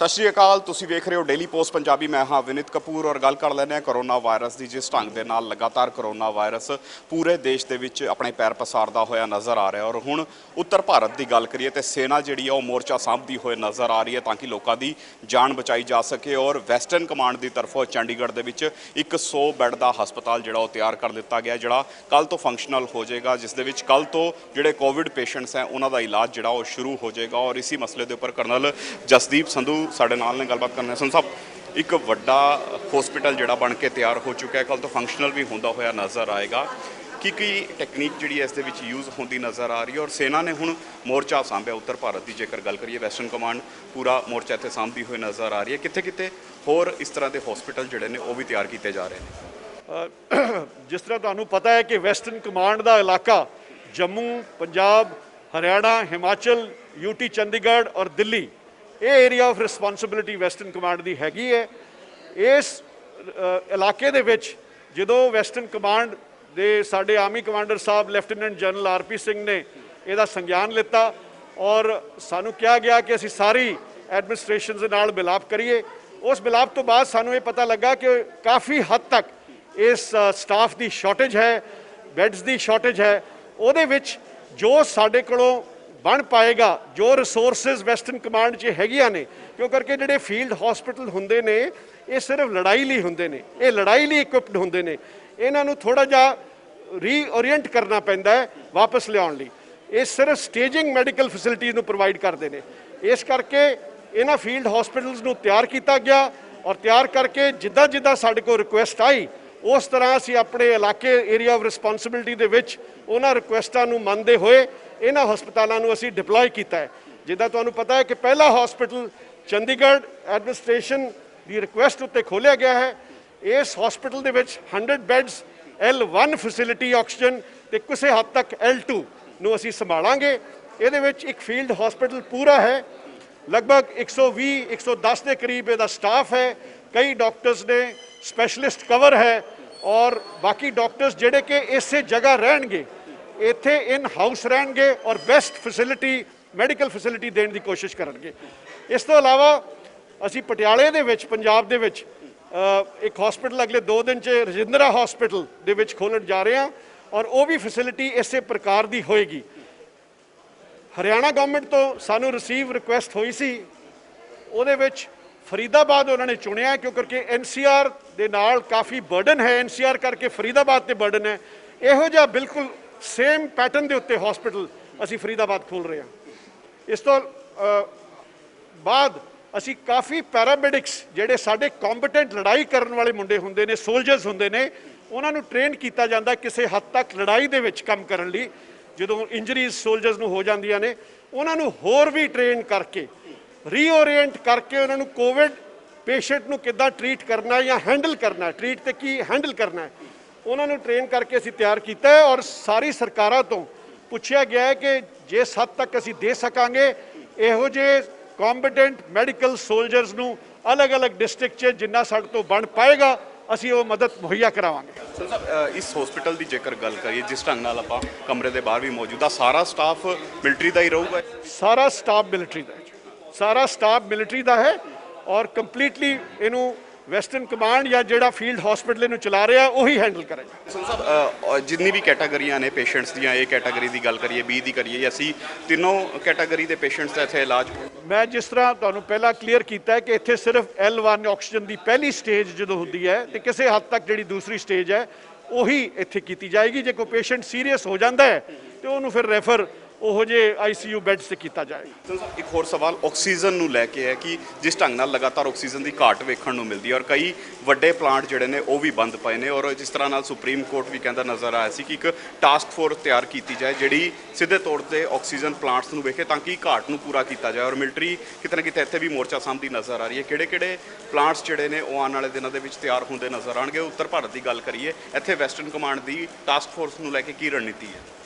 सत श्री अकाल, तुसीं वेख रहे हो डेली पोस्ट पंजाबी। मैं हाँ विनीत कपूर और गल कर लैंदे करोना वायरस की। जिस ढंग के नाल लगातार करोना वायरस पूरे देश के विच अपने पैर पसारदा होया नज़र आ रहा है और हुण उत्तर भारत की गल करिए तो सेना जिहड़ी है मोर्चा सामभदी होए नज़र आ रही है ताकि लोगों की जान बचाई जा सके। और वैसटर्न कमांड की तरफों चंडीगढ़ के विच एक 100 बैड का हस्पताल जिहड़ा तैयार कर दिता गया, जिहड़ा कल तो फंक्शनल हो जाएगा, जिस दे विच कल तो जिहड़े कोविड पेशेंट्स हैं उन्हों का इलाज जिहड़ा वो शुरू हो जाएगा। और इसी मसले के उपर कर्नल जसदीप संधू साडे नाल ने गलबात करने। संधू साहब, एक वड्डा हॉस्पिटल जिहड़ा बन के तैयार हो चुका है, कल तो फंक्शनल भी होंदा होया नज़र आएगा। की टैक्नीक जिहड़ी इस दे विच यूज़ होंदी नज़र आ रही है और सेना ने हुण मोर्चा सांभिया उत्तर भारत की जेकर गल करिए, वैसटर्न कमांड पूरा मोर्चा इत्थे सांभदी होई नज़र आ रही है। कित्थे कित्थे होर इस तरह के हॉस्पिटल जिहड़े ने वो भी तैयार किए जा रहे हैं। जिस तरह तुहानूं पता है कि वैसटर्न कमांड का इलाका जम्मू, पंजाब, हरियाणा, हिमाचल, यूटी, चंडीगढ़ और दिल्ली, ये area of responsibility western command की हैगी है। इस इलाके दे विच जदों वैसटर्न कमांड दे साडे आर्मी कमांडर साहब लैफ्टिनेंट जनरल आर.पी. सिंह ने इसका संज्ञान लिता और सानू कहा गया कि असी सारी एडमिनिस्ट्रेशन के नाल मिलाप करिए। उस मिलाप तो बाद सानू ये पता लगा कि काफ़ी हद तक इस स्टाफ की शॉर्टेज है, बैड्स की शॉर्टेज है। उहदे विच जो साडे कोलों बन पाएगा, जो रिसोर्सिस वैसटर्न कमांड च हैगियां ने, क्यों करके जिहड़े फील्ड हॉस्पिटल हुंदे ने ये सिर्फ लड़ाई लई हुंदे ने, ये लड़ाई लई इक्विप्ड हुंदे ने। इन्हां नूं थोड़ा जिहा रीओरिएंट करना पैंदा है वापस लिआउण लई। ये सिर्फ स्टेजिंग मैडिकल फैसिलिटीज़ नूं प्रोवाइड करते हैं। इस करके इन्हां फील्ड हॉस्पिटल्स नूं तैयार किया गया और तैयार करके जिद्दां जिद्दां साडे कोल रिक्वेस्ट आई उस तरह असीं अपने इलाके एरिया ऑफ रिस्पॉन्सिबिलिटी दे विच उन्हां रिक्वेस्टां नूं मनदे होए इन्हां हस्पतालां नूं असीं डिप्लॉय कीता है। जिद्दां तुहानूं पता है कि पहला हॉस्पिटल चंडीगढ़ एडमिनिस्ट्रेशन की रिक्वेस्ट उत्ते खोलिया गया है। इस हॉस्पिटल दे विच 100 बैड्स L1 फैसिलिटी ऑक्सीजन ते किसी हद तक L2 नूं असीं संभालांगे। इहदे विच एक फील्ड हॉस्पिटल पूरा है, लगभग 120-110 के करीब इहदा स्टाफ है, कई डॉक्टर्स ने, स्पैशलिस्ट कवर है और बाकी डॉक्टर्स जिहड़े कि इसे जगह रहणगे, इत्थे इन हाउस रहणगे और बेस्ट फैसिलिटी मैडिकल फैसिलिटी देने की कोशिश करनगे। इस तो इलावा असीं पटियाले दे विच पंजाब दे विच एक हॉस्पिटल अगले 2 दिन च रजिंद्रा हॉस्पिटल दे विच खोलण जा रहे हैं और वो भी फैसिलिटी इस प्रकार की होएगी। हरियाणा गवर्नमेंट तो सानू रिसीव रिक्वेस्ट हुई सी, उहदे विच फरीदाबाद उन्होंने चुनिया क्यों करके NCR दे नाल काफ़ी बर्डन है, NCR करके फरीदाबाद ते बर्डन है। इहो जिहा बिल्कुल सेम पैटर्न के उत्ते हॉस्पिटल असीं फरीदाबाद खोल रहे हैं। इस तो बाद असी काफ़ी पैरामेडिक्स जिहड़े साडे कॉम्पिटेंट लड़ाई करने वाले मुंडे हुंदे ने, सोल्जर्स हुंदे ने, उन्हां नूं ट्रेन किया जाता किसी हद तक लड़ाई दे विच काम करन लई। जदों इंजरीज सोल्जर्स नूं हो जांदियां ने उन्हां नूं होर भी ट्रेन करके रीओरिएंट करके उन्हां नूं कोविड पेशेंट नूं किद्दां ट्रीट करना या हैंडल करना है, ट्रीट ते की हैंडल करना है, उन्हां नूं ट्रेन करके असीं तैयार किया है। और सारी सरकारां तो पुछया गया है कि जिस हद तक असीं दे सकांगे इहो जिहे कॉम्पिटेंट मैडिकल सोल्जर्स नूं अलग अलग डिस्ट्रिक्ट च जिन्ना साडे तो बन पाएगा असीं वो मदद मुहैया करावांगे। सर साहब, इस हॉस्पिटल की जेकर गल करिए, जिस ढंग नाल आपां कमरे के बाहर भी मौजूद, सारा स्टाफ मिलिट्री का ही रहूगा? सारा स्टाफ मिलिट्री का, सारा स्टाफ मिलिट्री का है और कंप्लीटली इनू वैसटर्न कमांड या जिहड़ा फील्ड हॉस्पिटल इनू चला रहा है वही हैंडल करेगा। सर साहब, जिन्नी भी कैटागरियां ने पेशेंट्स दियां, ए कैटागरी की गल करिए, बी की करिए, असी तीनों कैटागरी के पेशेंट्स का इत्थे इलाज? मैं जिस तरह तुहानूं पहला क्लीयर किया है कि इत्थे सिर्फ L1 ऑक्सीजन की पहली स्टेज जो होंदी है तो किसी हद तक जिहड़ी दूसरी स्टेज है वही इत्थे की जाएगी। जो कोई पेशेंट सीरीयस हो जाता है तो उन्होंने फिर रैफर वो जे ICU बैड से किया जाएगा। एक होर सवाल ऑक्सीजन नूं लैके है कि जिस ढंग नाल लगातार ऑक्सीजन की घाट वेखण नूं मिलदी है और कई वड्डे प्लांट जिहड़े ने वो भी बंद पए ने और जिस तरह नाल सुप्रीम कोर्ट भी कहता नज़र आया सी कि एक टास्क फोर्स तैयार की जाए जिहड़ी सीधे तौर पर ऑक्सीजन प्लांट्स नूं वेखे ताकि घाट नूं पूरा किया जाए। और मिलिट्री किते ना किते इत्थे भी मोर्चा सामभदी नज़र आ रही है। किहड़े-किहड़े प्लांट्स जिहड़े ने वो आने वाले दिनों दे विच तैयार होंदे नज़र आउणगे? उत्तर भारत की गल करिए, इत्थे वैसटर्न कमांड की टास्क फोर्स नूं लैके की रणनीति है?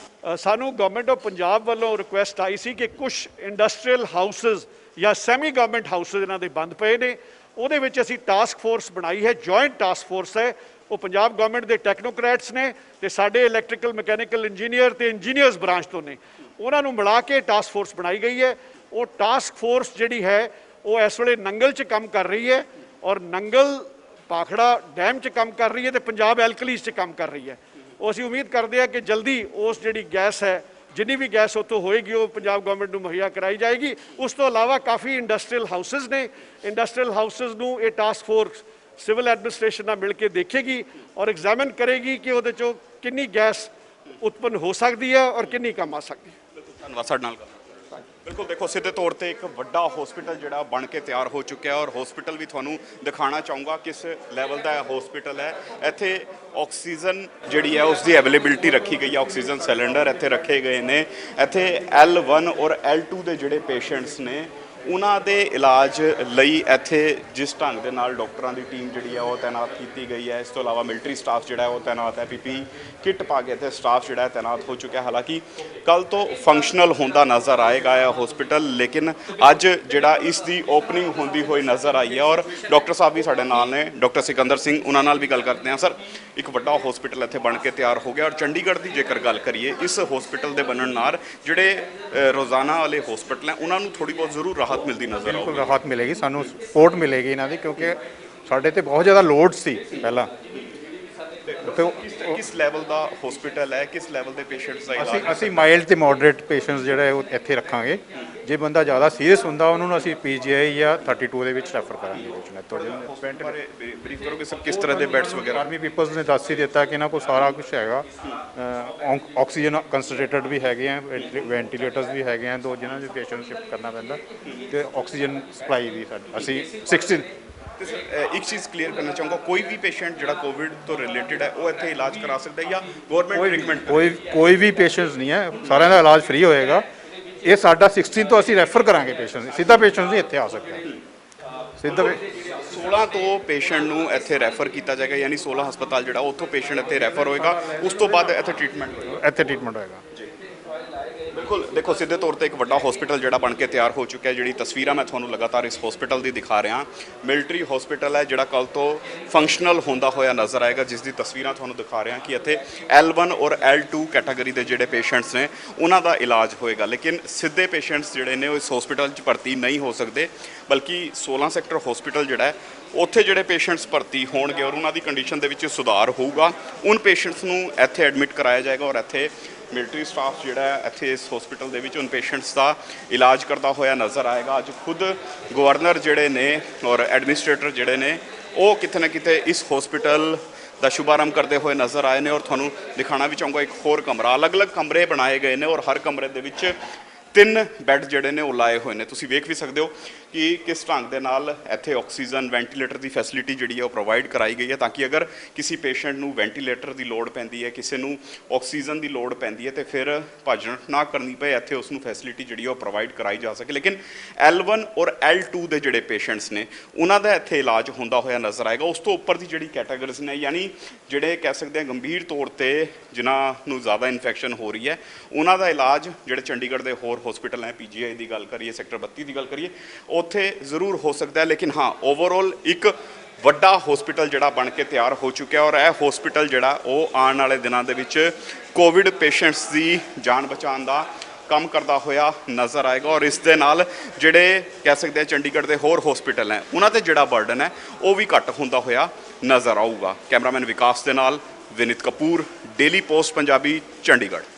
सानू गवर्नमेंट ऑफ पंजाब वालों रिक्वेस्ट आई सी कि कुछ इंडस्ट्रीयल हाउसिस या सैमी गवर्नमेंट हाउसिस इन्हां दे बंद पे ने, उहदे विच असीं टास्क फोर्स बनाई है, जॉइंट टास्क फोर्स है। वो पंजाब गवर्नमेंट के टैक्नोक्रैट्स ने ते साडे इलैक्ट्रिकल मैकेनिकल इंजीनियर ते इंजीनियर्स ब्रांच तो ने, उन्हां नूं मिला के टास्क फोर्स बनाई गई है। वो टास्क फोर्स जिहड़ी है ਉਹ ਇਸ ਵੇਲੇ ਨੰਗਲ 'ਚ ਕੰਮ ਕਰ ਰਹੀ ਹੈ ਔਰ ਨੰਗਲ ਭਾਖੜਾ ਡੈਮ 'ਚ ਕੰਮ ਕਰ ਰਹੀ ਹੈ ਤੇ ਪੰਜਾਬ ਐਲਕਲੀਜ਼ 'ਚ ਕੰਮ ਕਰ ਰਹੀ ਹੈ। ਉਹ ਅਸੀਂ ਉਮੀਦ ਕਰਦੇ ਹਾਂ ਕਿ ਜਲਦੀ ਉਸ ਜਿਹੜੀ ਗੈਸ ਹੈ, ਜਿੰਨੀ ਵੀ ਗੈਸ ਉੱਥੋਂ ਹੋਏਗੀ ਉਹ ਪੰਜਾਬ ਗਵਰਨਮੈਂਟ ਨੂੰ ਮੁਹੱਈਆ ਕਰਾਈ ਜਾਏਗੀ। ਉਸ ਤੋਂ ਇਲਾਵਾ ਕਾਫੀ ਇੰਡਸਟਰੀਅਲ ਹਾਊਸਿਸ ਨੇ, ਇੰਡਸਟਰੀਅਲ ਹਾਊਸਿਸ ਨੂੰ ਇਹ ਟਾਸਕ ਫੋਰਸ ਸਿਵਲ ਐਡਮਿਨਿਸਟ੍ਰੇਸ਼ਨ ਨਾਲ ਮਿਲ ਕੇ ਦੇਖੇਗੀ ਔਰ ਐਗਜ਼ਾਮਿਨ ਕਰੇਗੀ ਕਿ ਉਹਦੇ 'ਚੋਂ ਕਿੰਨੀ ਗੈਸ ਉਤਪੰਨ ਹੋ ਸਕਦੀ ਹੈ ਔਰ ਕਿੰਨੀ ਕੰਮ ਆ ਸਕਦੀ ਹੈ। ਧੰਨਵਾਦ ਸਾਡੇ ਨਾਲ ਗੱਲ। ਬਿਲਕੁਲ ਦੇਖੋ, ਸਿੱਧੇ ਤੌਰ ਤੇ ਇੱਕ ਵੱਡਾ ਹਸਪੀਟਲ ਜਿਹੜਾ ਬਣ ਕੇ ਤਿਆਰ ਹੋ ਚੁੱਕਿਆ ਔਰ ਹਸਪੀਟਲ ਵੀ ਤੁਹਾਨੂੰ ਦਿਖਾਣਾ ਚਾਹੂੰਗਾ ਕਿਸ ਲੈਵਲ ਦਾ ਹਸਪੀਟਲ ਹੈ। ਇੱਥੇ ਆਕਸੀਜਨ ਜਿਹੜੀ ਹੈ ਉਸ ਦੀ ਅਵੇਲੇਬਿਲਿਟੀ ਰੱਖੀ ਗਈ ਹੈ, ਆਕਸੀਜਨ ਸਿਲੰਡਰ ਇੱਥੇ ਰੱਖੇ ਗਏ ਨੇ। ਇੱਥੇ L1 ਔਰ L2 ਦੇ ਜਿਹੜੇ ਪੇਸ਼ੈਂਟਸ ਨੇ ਉਹਨਾਂ ਦੇ ਇਲਾਜ ਲਈ ਇੱਥੇ ਜਿਸ ਢੰਗ ਦੇ ਨਾਲ ਡਾਕਟਰਾਂ ਦੀ ਟੀਮ ਜਿਹੜੀ ਹੈ ਉਹ ਤੈਨਾਤ ਕੀਤੀ ਗਈ ਹੈ। ਇਸ ਤੋਂ ਇਲਾਵਾ ਮਿਲਟਰੀ ਸਟਾਫ ਜਿਹੜਾ ਉਹ ਤੈਨਾਤ ਹੈ, PPE ਕਿੱਟ ਪਾ ਕੇ ਇੱਥੇ ਸਟਾਫ ਜਿਹੜਾ ਤੈਨਾਤ ਹੋ ਚੁੱਕਿਆ। ਹਾਲਾਂਕਿ ਕੱਲ ਤੋਂ ਫੰਕਸ਼ਨਲ ਹੁੰਦਾ ਨਜ਼ਰ ਆਏਗਾ ਇਹ ਹਸਪੀਟਲ, ਲੇਕਿਨ ਅੱਜ ਜਿਹੜਾ ਇਸ ਦੀ ਓਪਨਿੰਗ ਹੁੰਦੀ ਹੋਈ ਨਜ਼ਰ ਆਈ ਹੈ ਔਰ ਡਾਕਟਰ ਸਾਹਿਬ ਵੀ ਸਾਡੇ ਨਾਲ ਨੇ, ਡਾਕਟਰ ਸਿਕੰਦਰ ਸਿੰਘ, ਉਹਨਾਂ ਨਾਲ ਵੀ ਗੱਲ ਕਰਦੇ ਹਾਂ। ਸਰ, ਇੱਕ ਵੱਡਾ ਹਸਪੀਟਲ ਇੱਥੇ ਬਣ ਕੇ ਤਿਆਰ ਹੋ ਗਿਆ ਔਰ ਚੰਡੀਗੜ੍ਹ ਦੀ ਜੇਕਰ ਗੱਲ ਕਰੀਏ ਇਸ ਹਸਪੀਟਲ ਦੇ ਬਣਨ ਨਾਲ ਜਿਹੜੇ ਰੋਜ਼ਾਨਾ ਵਾਲੇ ਹਸਪੀਟਲ ਹੈ ਉਹਨਾਂ ਨੂੰ ਥੋੜੀ ਬਹੁਤ ਜ਼ਰੂਰ ਰਾਹਤ ਮਿਲਦੀ ਨਜ਼ਰ ਆਉਂਦੀ। ਬਿਲਕੁਲ ਰਾਹਤ ਮਿਲੇਗੀ, ਸਾਨੂੰ ਸਪੋਰਟ ਮਿਲੇਗੀ ਇਹਨਾਂ ਦੀ, ਕਿਉਂਕਿ ਸਾਡੇ ਤੇ ਬਹੁਤ ਜ਼ਿਆਦਾ ਲੋਡ ਸੀ ਪਹਿਲਾਂ। ਕਿਸ ਲੈਵਲ ਦਾ ਹਸਪੀਟਲ ਹੈ, ਕਿਸ ਲੈਵਲ ਦੇ ਪੇਸ਼ੈਂਟਸ ਦਾ ਇਲਾਜ? ਅਸੀਂ ਮਾਈਲਡ ਤੇ ਮੋਡਰੇਟ ਪੇਸ਼ੈਂਟਸ ਜਿਹੜਾ ਉਹ ਇੱਥੇ ਰੱਖਾਂਗੇ। ਜੇ ਬੰਦਾ ਜ਼ਿਆਦਾ ਸੀਰੀਅਸ ਹੁੰਦਾ ਉਹਨਾਂ ਨੂੰ ਅਸੀਂ PGI ਜਾਂ 32 ਦੇ ਵਿੱਚ ਰੈਫਰ ਕਰਾਂਗੇ। ਬਰੀਫ ਕਰੋਗੇ ਸਰ, ਕਿਸ ਤਰ੍ਹਾਂ ਦੇ ਬੈਡਸ ਵਗੈਰਾ? ਆਰਮੀ ਪੀਪਲਸ ਨੇ ਦੱਸ ਹੀ ਦਿੱਤਾ ਕਿ ਇਹਨਾਂ ਕੋਲ ਸਾਰਾ ਕੁਝ ਹੈਗਾ। ਆਕਸੀਜਨ ਕੰਸਨਟ੍ਰੇਟਡ ਵੀ ਹੈਗੇ ਆ, ਵੈਂਟੀਲੇਟਰਸ ਵੀ ਹੈਗੇ ਆ, ਦੋ ਜਿਨ੍ਹਾਂ ਨੂੰ ਪੇਸ਼ੈਂਟ ਸ਼ਿਫਟ ਕਰਨਾ ਪੈਂਦਾ, ਤੇ ਆਕਸੀਜਨ ਸਪਲਾਈ ਵੀ ਅਸੀਂ 16। ਤੇ ਸਰ ਇੱਕ ਚੀਜ਼ ਕਲੀਅਰ ਕਰਨਾ ਚਾਹੂੰਗਾ, ਕੋਈ ਵੀ ਪੇਸ਼ੈਂਟ ਜਿਹੜਾ ਕੋਵਿਡ ਤੋਂ ਰਿਲੇਟਡ ਹੈ ਉਹ ਇੱਥੇ ਇਲਾਜ ਕਰਾ ਸਕਦਾ ਹੈ ਜਾਂ ਗਵਰਨਮੈਂਟ ਟ੍ਰੀਟਮੈਂਟ? ਕੋਈ ਵੀ ਪੇਸ਼ੈਂਟਸ ਨਹੀਂ ਹੈ, ਸਾਰਿਆਂ ਦਾ ਇਲਾਜ ਫ੍ਰੀ ਹੋਏਗਾ। ਇਹ ਸਾਡਾ 16 ਤੋਂ ਅਸੀਂ ਰੈਫਰ ਕਰਾਂਗੇ ਪੇਸ਼ੈਂਟ, ਸਿੱਧਾ ਪੇਸ਼ੈਂਟ ਨਹੀਂ ਇੱਥੇ ਆ ਸਕਦਾ ਸਿੱਧਾ। 16 ਤੋਂ ਪੇਸ਼ੈਂਟ ਨੂੰ ਇੱਥੇ ਰੈਫਰ ਕੀਤਾ ਜਾਏਗਾ, ਯਾਨੀ 16 ਹਸਪਤਾਲ ਜਿਹੜਾ ਉੱਥੋਂ ਪੇਸ਼ੈਂਟ ਇੱਥੇ ਰੈਫਰ ਹੋਏਗਾ, ਉਸ ਤੋਂ ਬਾਅਦ ਇੱਥੇ ਟ੍ਰੀਟਮੈਂਟ ਹੋਏਗਾ। ਬਿਲਕੁਲ ਦੇਖੋ, ਸਿੱਧੇ ਤੌਰ ਤੇ ਇੱਕ ਵੱਡਾ ਹਸਪੀਟਲ ਜਿਹੜਾ ਬਣ ਕੇ ਤਿਆਰ ਹੋ ਚੁੱਕਿਆ ਹੈ। ਜਿਹੜੀ ਤਸਵੀਰਾਂ ਮੈਂ ਤੁਹਾਨੂੰ ਲਗਾਤਾਰ ਇਸ ਹਸਪੀਟਲ ਦੀ ਦਿਖਾ ਰਿਹਾ, ਮਿਲਟਰੀ ਹਸਪੀਟਲ ਹੈ ਜਿਹੜਾ ਕੱਲ ਤੋਂ ਫੰਕਸ਼ਨਲ ਹੁੰਦਾ ਹੋਇਆ ਨਜ਼ਰ ਆਏਗਾ, ਜਿਸ ਦੀ ਤਸਵੀਰਾਂ ਤੁਹਾਨੂੰ ਦਿਖਾ ਰਿਹਾ ਕਿ ਇੱਥੇ L1 ਔਰ L2 ਕੈਟਾਗਰੀ ਦੇ ਜਿਹੜੇ ਪੇਸ਼ੈਂਟਸ ਨੇ ਉਹਨਾਂ ਦਾ ਇਲਾਜ ਹੋਏਗਾ। ਲੇਕਿਨ ਸਿੱਧੇ ਪੇਸ਼ੈਂਟਸ ਜਿਹੜੇ ਨੇ ਉਹ ਇਸ ਹਸਪੀਟਲ 'ਚ ਭਰਤੀ ਨਹੀਂ ਹੋ ਸਕਦੇ, ਬਲਕਿ 16 ਸੈਕਟਰ ਹਸਪੀਟਲ ਜਿਹੜਾ ਹੈ ਉੱਥੇ ਜਿਹੜੇ ਪੇਸ਼ੈਂਟਸ ਭਰਤੀ ਹੋਣਗੇ ਔਰ ਉਹਨਾਂ ਦੀ ਕੰਡੀਸ਼ਨ ਦੇ ਵਿੱਚ ਸੁਧਾਰ ਹੋਊਗਾ, ਉਨ ਪੇਸ਼ੈਂਟਸ ਨੂੰ ਇੱਥੇ ਐਡਮਿਟ ਕਰਾਇਆ ਜਾਏਗਾ ਔਰ ਇੱਥੇ ਮਿਲਟਰੀ ਸਟਾਫ ਜਿਹੜਾ ਹੈ ਇੱਥੇ ਇਸ ਹਸਪੀਟਲ ਦੇ ਵਿੱਚ ਉਨ ਪੇਸ਼ੈਂਟਸ ਦਾ ਇਲਾਜ ਕਰਦਾ ਹੋਇਆ ਨਜ਼ਰ ਆਏਗਾ। ਅੱਜ ਖੁਦ ਗਵਰਨਰ ਜਿਹੜੇ ਨੇ ਔਰ ਐਡਮਿਨਿਸਟ੍ਰੇਟਰ ਜਿਹੜੇ ਨੇ ਉਹ ਕਿਤੇ ਨਾ ਕਿਤੇ ਇਸ ਹਸਪੀਟਲ ਦਾ ਸ਼ੁਭਾਰੰਭ ਕਰਦੇ ਹੋਏ ਨਜ਼ਰ ਆਏ ਨੇ ਔਰ ਤੁਹਾਨੂੰ ਦਿਖਾਣਾ ਵੀ ਚਾਹੂੰਗਾ ਇੱਕ ਹੋਰ ਕਮਰਾ, ਅਲੱਗ-ਅਲੱਗ ਕਮਰੇ ਬਣਾਏ ਗਏ ਨੇ ਔਰ ਹਰ ਕਮਰੇ ਦੇ ਵਿੱਚ 3 ਬੈੱਡ ਜਿਹੜੇ ਨੇ ਉਹ ਲਾਏ ਹੋਏ ਨੇ। ਤੁਸੀਂ ਵੇਖ ਵੀ ਸਕਦੇ ਹੋ ਕਿ ਕਿਸ ਢੰਗ ਦੇ ਨਾਲ ਇੱਥੇ ਆਕਸੀਜਨ ਵੈਂਟੀਲੇਟਰ ਦੀ ਫੈਸਿਲਿਟੀ ਜਿਹੜੀ ਹੈ ਉਹ ਪ੍ਰੋਵਾਈਡ ਕਰਾਈ ਗਈ ਹੈ, ਤਾਂ ਕਿ ਅਗਰ ਕਿਸੇ ਪੇਸ਼ੈਂਟ ਨੂੰ ਵੈਂਟੀਲੇਟਰ ਦੀ ਲੋੜ ਪੈਂਦੀ ਹੈ, ਕਿਸੇ ਨੂੰ ਆਕਸੀਜਨ ਦੀ ਲੋੜ ਪੈਂਦੀ ਹੈ ਤੇ ਫਿਰ ਭੱਜਣ ਨਾ ਕਰਨੀ ਪਏ, ਇੱਥੇ ਉਸ ਨੂੰ ਫੈਸਿਲਿਟੀ ਜਿਹੜੀ ਉਹ ਪ੍ਰੋਵਾਈਡ ਕਰਾਈ ਜਾ ਸਕੇ। ਲੇਕਿਨ L1 ਔਰ L2 ਦੇ ਜਿਹੜੇ ਪੇਸ਼ੈਂਟਸ ਨੇ ਉਹਨਾਂ ਦਾ ਇੱਥੇ ਇਲਾਜ ਹੁੰਦਾ ਹੋਇਆ ਨਜ਼ਰ ਆਏਗਾ। ਉਸ ਤੋਂ ਉੱਪਰ ਦੀ ਜਿਹੜੀ ਕੈਟਾਗਰੀਜ਼ ਨੇ, ਯਾਨੀ ਜਿਹੜੇ ਕਹਿ ਸਕਦੇ ਹਾਂ ਗੰਭੀਰ ਤੌਰ ਤੇ ਜਿਨ੍ਹਾਂ ਨੂੰ ਜ਼ਿਆਦਾ ਇਨਫੈਕਸ਼ਨ ਹੋ ਰਹੀ ਹੈ, ਉਹਨਾਂ ਦਾ ਇਲਾਜ ਜਿਹੜੇ ਚੰਡੀਗੜ੍ਹ ਦੇ ਹੋਰ ਹਸਪੀਟਲ ਹੈ, PGI ਦੀ ਗੱਲ ਕਰੀਏ, ਸੈਕਟਰ 32 ਦੀ ਗੱਲ ਕਰੀਏ, ਉੱਥੇ ਜ਼ਰੂਰ ਹੋ ਸਕਦਾ ਹੈ। ਲੇਕਿਨ ਹਾਂ, ਓਵਰਆਲ ਇੱਕ ਵੱਡਾ ਹਸਪੀਟਲ ਜਿਹੜਾ ਬਣ ਕੇ ਤਿਆਰ ਹੋ ਚੁੱਕਿਆ ਔਰ ਇਹ ਹਸਪੀਟਲ ਜਿਹੜਾ ਉਹ ਆਉਣ ਵਾਲੇ ਦਿਨਾਂ ਦੇ ਵਿੱਚ ਕੋਵਿਡ ਪੇਸ਼ੈਂਟਸ ਦੀ ਜਾਨ ਬਚਾਉਣ ਦਾ ਕੰਮ ਕਰਦਾ ਹੋਇਆ ਨਜ਼ਰ ਆਏਗਾ ਔਰ ਇਸ ਦੇ ਨਾਲ ਜਿਹੜੇ ਕਹਿ ਸਕਦੇ ਹਾਂ ਚੰਡੀਗੜ੍ਹ ਦੇ ਹੋਰ ਹਸਪੀਟਲ ਹੈ ਉਹਨਾਂ ਤੇ ਜਿਹੜਾ ਬਰਡਨ ਹੈ ਉਹ ਵੀ ਘੱਟ ਹੁੰਦਾ ਹੋਇਆ ਨਜ਼ਰ ਆਊਗਾ। ਕੈਮਰਾਮੈਨ ਵਿਕਾਸ ਦੇ ਨਾਲ ਵਿਨੀਤ ਕਪੂਰ, ਡੇਲੀ ਪੋਸਟ ਪੰਜਾਬੀ, ਚੰਡੀਗੜ੍ਹ।